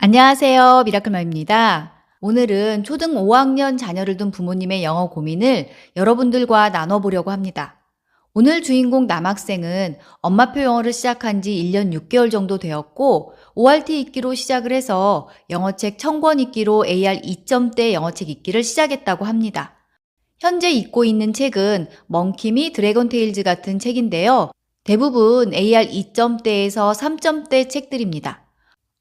안녕하세요. 미라클맘입니다. 오늘은 초등 5학년 자녀를 둔 부모님의 영어 고민을 여러분들과 나눠보려고 합니다. 오늘 주인공 남학생은 엄마표 영어를 시작한 지 1년 6개월 정도 되었고 ORT 읽기로 시작을 해서 영어책 1000권 읽기로 AR 2점대 영어책 읽기를 시작했다고 합니다. 현재 읽고 있는 책은 먼키 드래곤 테일즈 같은 책인데요. 대부분 AR 2점대에서 3점대 책들입니다.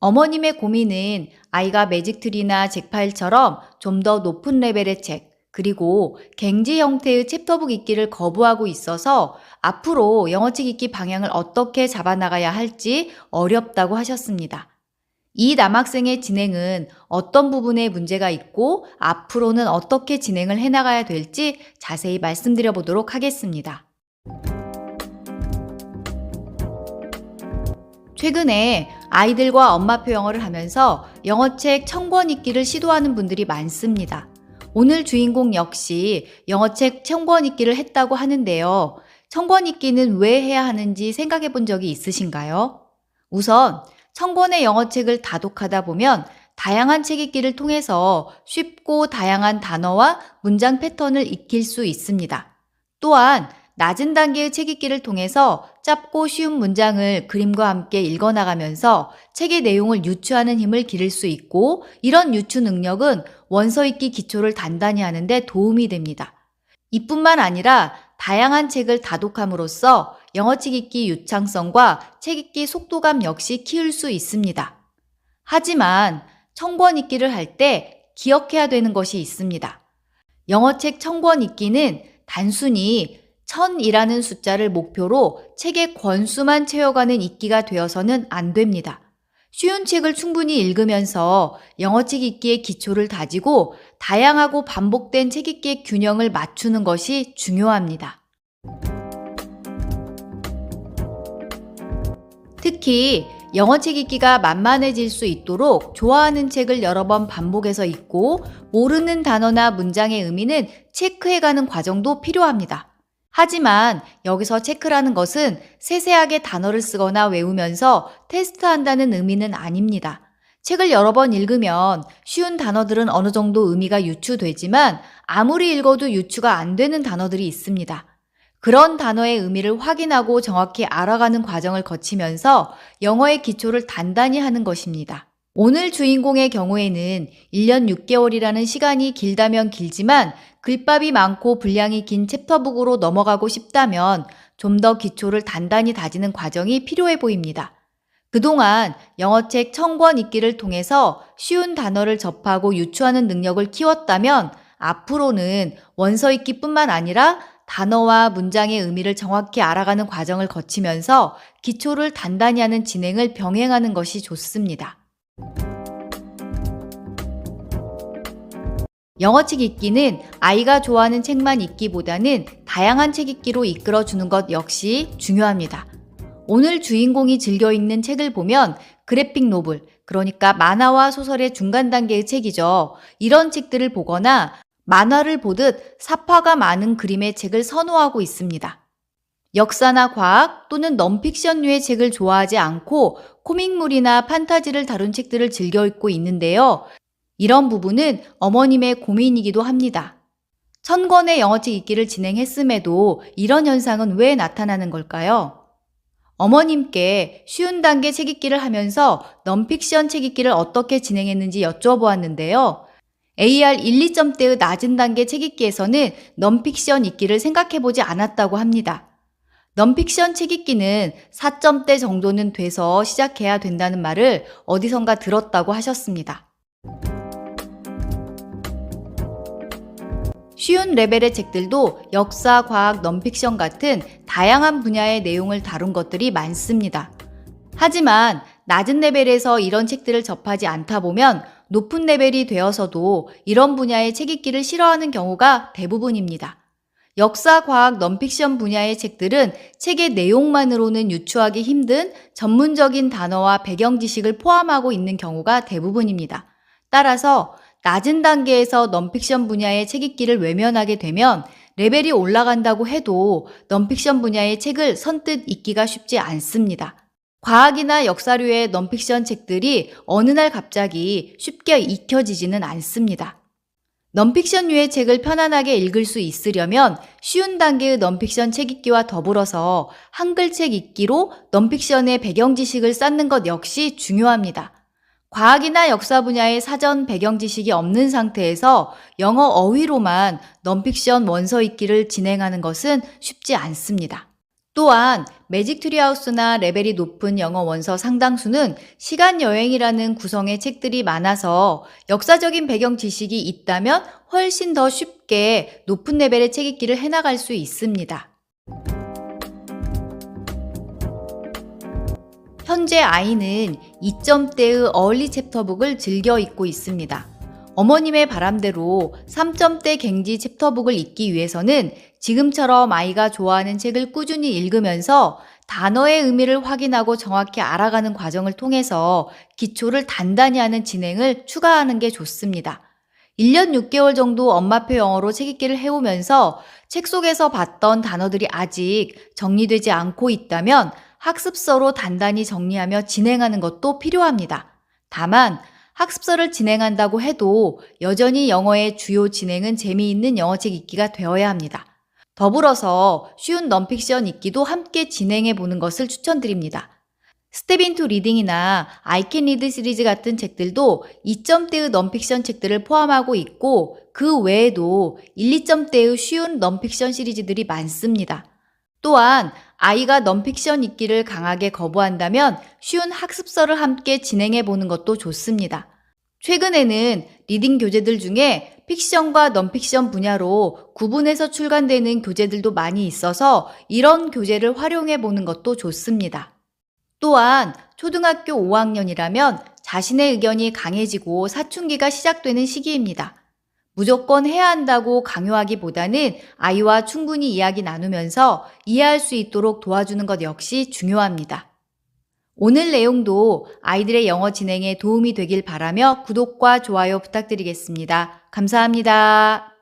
어머님의 고민은 아이가 매직트리나 잭파일처럼 좀 더 높은 레벨의 책, 그리고 갱지 형태의 챕터북 읽기를 거부하고 있어서 앞으로 영어책 읽기 방향을 어떻게 잡아나가야 할지 어렵다고 하셨습니다. 이 남학생의 진행은 어떤 부분에 문제가 있고 앞으로는 어떻게 진행을 해나가야 될지 자세히 말씀드려 보도록 하겠습니다. 최근에 아이들과 엄마표 영어를 하면서 영어책 1000권 읽기를 시도하는 분들이 많습니다. 오늘 주인공 역시 영어책 1000권 읽기를 했다고 하는데요. 1000권 읽기는 왜 해야 하는지 생각해 본 적이 있으신가요? 우선 1000권의 영어책을 다독하다 보면 다양한 책 읽기를 통해서 쉽고 다양한 단어와 문장 패턴을 익힐 수 있습니다. 또한 낮은 단계의 책 읽기를 통해서 짧고 쉬운 문장을 그림과 함께 읽어나가면서 책의 내용을 유추하는 힘을 기를 수 있고, 이런 유추 능력은 원서 읽기 기초를 단단히 하는데 도움이 됩니다. 이뿐만 아니라 다양한 책을 다독함으로써 영어책 읽기 유창성과 책 읽기 속도감 역시 키울 수 있습니다. 하지만 1000권 읽기를 할 때 기억해야 되는 것이 있습니다. 영어책 1000권 읽기는 단순히 1000이라는 숫자를 목표로 책의 권수만 채워가는 읽기가 되어서는 안 됩니다. 쉬운 책을 충분히 읽으면서 영어책 읽기의 기초를 다지고 다양하고 반복된 책 읽기의 균형을 맞추는 것이 중요합니다. 특히 영어책 읽기가 만만해질 수 있도록 좋아하는 책을 여러 번 반복해서 읽고 모르는 단어나 문장의 의미는 체크해가는 과정도 필요합니다. 하지만 여기서 체크라는 것은 세세하게 단어를 쓰거나 외우면서 테스트한다는 의미는 아닙니다. 책을 여러 번 읽으면 쉬운 단어들은 어느 정도 의미가 유추되지만 아무리 읽어도 유추가 안 되는 단어들이 있습니다. 그런 단어의 의미를 확인하고 정확히 알아가는 과정을 거치면서 영어의 기초를 단단히 하는 것입니다. 오늘 주인공의 경우에는 1년 6개월이라는 시간이 길다면 길지만 글밥이 많고 분량이 긴 챕터북으로 넘어가고 싶다면 좀 더 기초를 단단히 다지는 과정이 필요해 보입니다. 그동안 영어책 1000권 읽기를 통해서 쉬운 단어를 접하고 유추하는 능력을 키웠다면 앞으로는 원서 읽기뿐만 아니라 단어와 문장의 의미를 정확히 알아가는 과정을 거치면서 기초를 단단히 하는 진행을 병행하는 것이 좋습니다. 영어책 읽기는 아이가 좋아하는 책만 읽기보다는 다양한 책 읽기로 이끌어주는 것 역시 중요합니다. 오늘 주인공이 즐겨 읽는 책을 보면 그래픽 노블, 그러니까 만화와 소설의 중간 단계의 책이죠. 이런 책들을 보거나 만화를 보듯 사파가 많은 그림의 책을 선호하고 있습니다. 역사나 과학 또는 넌픽션류의 책을 좋아하지 않고 코믹물이나 판타지를 다룬 책들을 즐겨 읽고 있는데요. 이런 부분은 어머님의 고민이기도 합니다. 1000권의 영어책 읽기를 진행했음에도 이런 현상은 왜 나타나는 걸까요? 어머님께 쉬운 단계 책 읽기를 하면서 넌픽션 책 읽기를 어떻게 진행했는지 여쭤보았는데요. AR 1, 2점대의 낮은 단계 책 읽기에서는 넌픽션 읽기를 생각해보지 않았다고 합니다. 넌픽션 책 읽기는 4점대 정도는 돼서 시작해야 된다는 말을 어디선가 들었다고 하셨습니다. 쉬운 레벨의 책들도 역사, 과학, 넌픽션 같은 다양한 분야의 내용을 다룬 것들이 많습니다. 하지만 낮은 레벨에서 이런 책들을 접하지 않다 보면 높은 레벨이 되어서도 이런 분야의 책 읽기를 싫어하는 경우가 대부분입니다. 역사, 과학, 넌픽션 분야의 책들은 책의 내용만으로는 유추하기 힘든 전문적인 단어와 배경 지식을 포함하고 있는 경우가 대부분입니다. 따라서 낮은 단계에서 넌픽션 분야의 책 읽기를 외면하게 되면 레벨이 올라간다고 해도 넌픽션 분야의 책을 선뜻 읽기가 쉽지 않습니다. 과학이나 역사류의 넌픽션 책들이 어느 날 갑자기 쉽게 익혀지지는 않습니다. 넌픽션류의 책을 편안하게 읽을 수 있으려면 쉬운 단계의 넌픽션 책 읽기와 더불어서 한글책 읽기로 넌픽션의 배경 지식을 쌓는 것 역시 중요합니다. 과학이나 역사 분야의 사전 배경 지식이 없는 상태에서 영어 어휘로만 넌픽션 원서 읽기를 진행하는 것은 쉽지 않습니다. 또한 매직 트리하우스나 레벨이 높은 영어 원서 상당수는 시간 여행이라는 구성의 책들이 많아서 역사적인 배경 지식이 있다면 훨씬 더 쉽게 높은 레벨의 책 읽기를 해나갈 수 있습니다. 현재 아이는 2점대의 어얼리 챕터북을 즐겨 읽고 있습니다. 어머님의 바람대로 3점대 갱지 챕터북을 읽기 위해서는 지금처럼 아이가 좋아하는 책을 꾸준히 읽으면서 단어의 의미를 확인하고 정확히 알아가는 과정을 통해서 기초를 단단히 하는 진행을 추가하는 게 좋습니다. 1년 6개월 정도 엄마표 영어로 책 읽기를 해오면서 책 속에서 봤던 단어들이 아직 정리되지 않고 있다면 학습서로 단단히 정리하며 진행하는 것도 필요합니다. 다만 학습서를 진행한다고 해도 여전히 영어의 주요 진행은 재미있는 영어책 읽기가 되어야 합니다. 더불어서 쉬운 넌픽션 읽기도 함께 진행해 보는 것을 추천드립니다. 스텝 인투 리딩이나 I Can Read 시리즈 같은 책들도 2점대의 넌픽션 책들을 포함하고 있고 그 외에도 1, 2점대의 쉬운 넌픽션 시리즈들이 많습니다. 또한 아이가 넌픽션 읽기를 강하게 거부한다면 쉬운 학습서를 함께 진행해 보는 것도 좋습니다. 최근에는 리딩 교재들 중에 픽션과 넌픽션 분야로 구분해서 출간되는 교재들도 많이 있어서 이런 교재를 활용해 보는 것도 좋습니다. 또한 초등학교 5학년이라면 자신의 의견이 강해지고 사춘기가 시작되는 시기입니다. 무조건 해야 한다고 강요하기보다는 아이와 충분히 이야기 나누면서 이해할 수 있도록 도와주는 것 역시 중요합니다. 오늘 내용도 아이들의 영어 진행에 도움이 되길 바라며 구독과 좋아요 부탁드리겠습니다. 감사합니다.